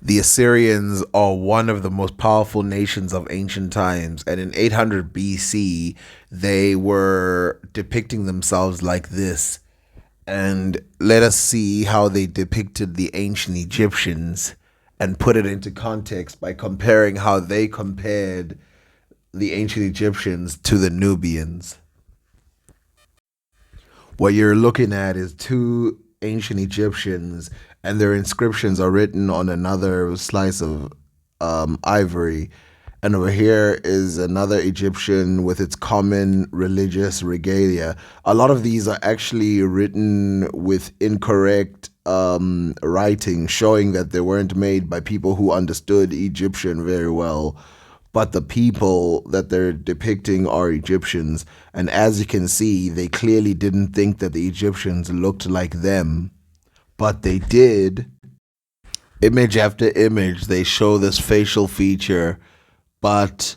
The Assyrians are one of the most powerful nations of ancient times, and in 800 BC, they were depicting themselves like this. And let us see how they depicted the ancient Egyptians and put it into context by comparing how they compared the ancient Egyptians to the Nubians. What you're looking at is two ancient Egyptians, and their inscriptions are written on another slice of ivory. And over here is another Egyptian with its common religious regalia. A lot of these are actually written with incorrect writing, showing that they weren't made by people who understood Egyptian very well, but the people that they're depicting are Egyptians. And as you can see, they clearly didn't think that the Egyptians looked like them, but they did. Image after image, they show this facial feature, but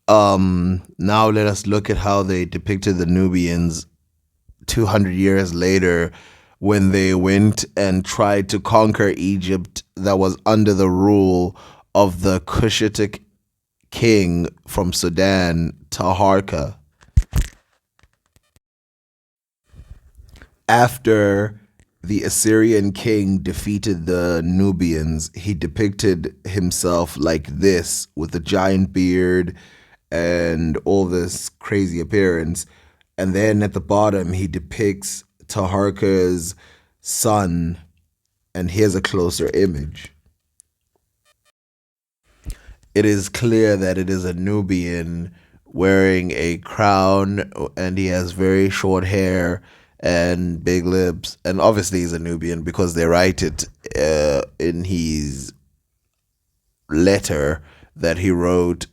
now let us look at how they depicted the Nubians 200 years later when they went and tried to conquer Egypt that was under the rule of the Cushitic king from Sudan, Taharka. After the Assyrian king defeated the Nubians, he depicted himself like this with a giant beard and all this crazy appearance. And then at the bottom, he depicts Taharka's son. And here's a closer image. It is clear that it is a Nubian wearing a crown, and he has very short hair and big lips. And obviously, he's a Nubian because they write it in his letter that he wrote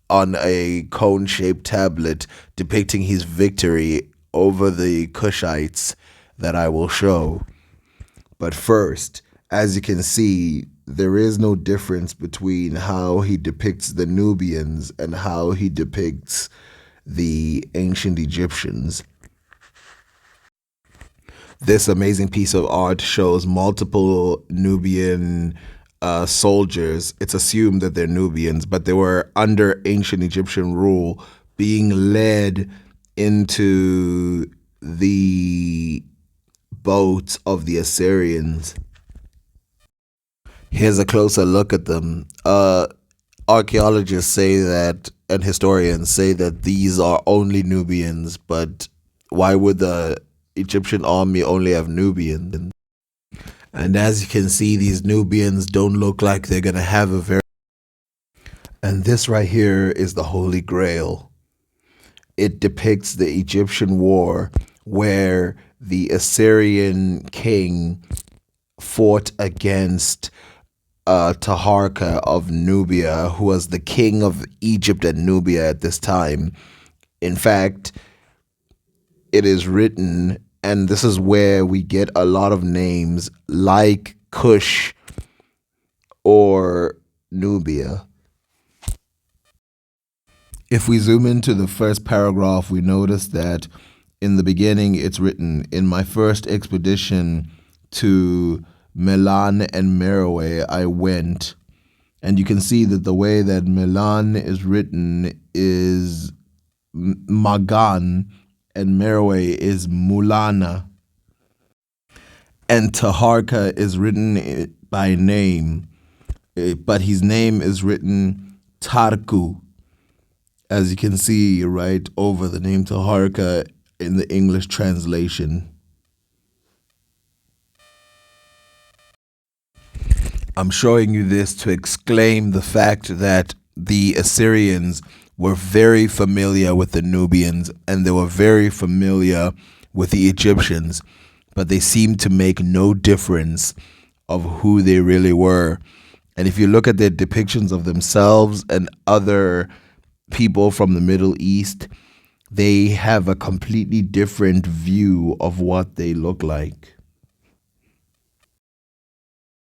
on a cone shaped tablet depicting his victory over the Cushites that I will show. But first, as you can see, there is no difference between how he depicts the Nubians and how he depicts the ancient Egyptians. This amazing piece of art shows multiple Nubian soldiers. It's assumed that they're Nubians, but they were under ancient Egyptian rule, being led into the boats of the Assyrians. Here's a closer look at them. Archaeologists say that, and historians say that these are only Nubians, but why would the Egyptian army only have Nubians? And as you can see, these Nubians don't look like they're going to have a very. And this right here is the Holy Grail. It depicts the Egyptian war where the Assyrian king fought against Taharka of Nubia, who was the king of Egypt and Nubia at this time. In fact, it is written, and this is where we get a lot of names like Cush or Nubia. If we zoom into the first paragraph, we notice that in the beginning it's written, "In my first expedition to Milan and Meroe, I went." And you can see that the way that Milan is written is Magan and Meroe is Mulana. And Taharka is written by name, but his name is written Tarku, as you can see right over the name Taharka in the English translation. I'm showing you this to exclaim the fact that the Assyrians were very familiar with the Nubians and they were very familiar with the Egyptians, but they seemed to make no difference of who they really were. And if you look at their depictions of themselves and other people from the Middle East, they have a completely different view of what they look like.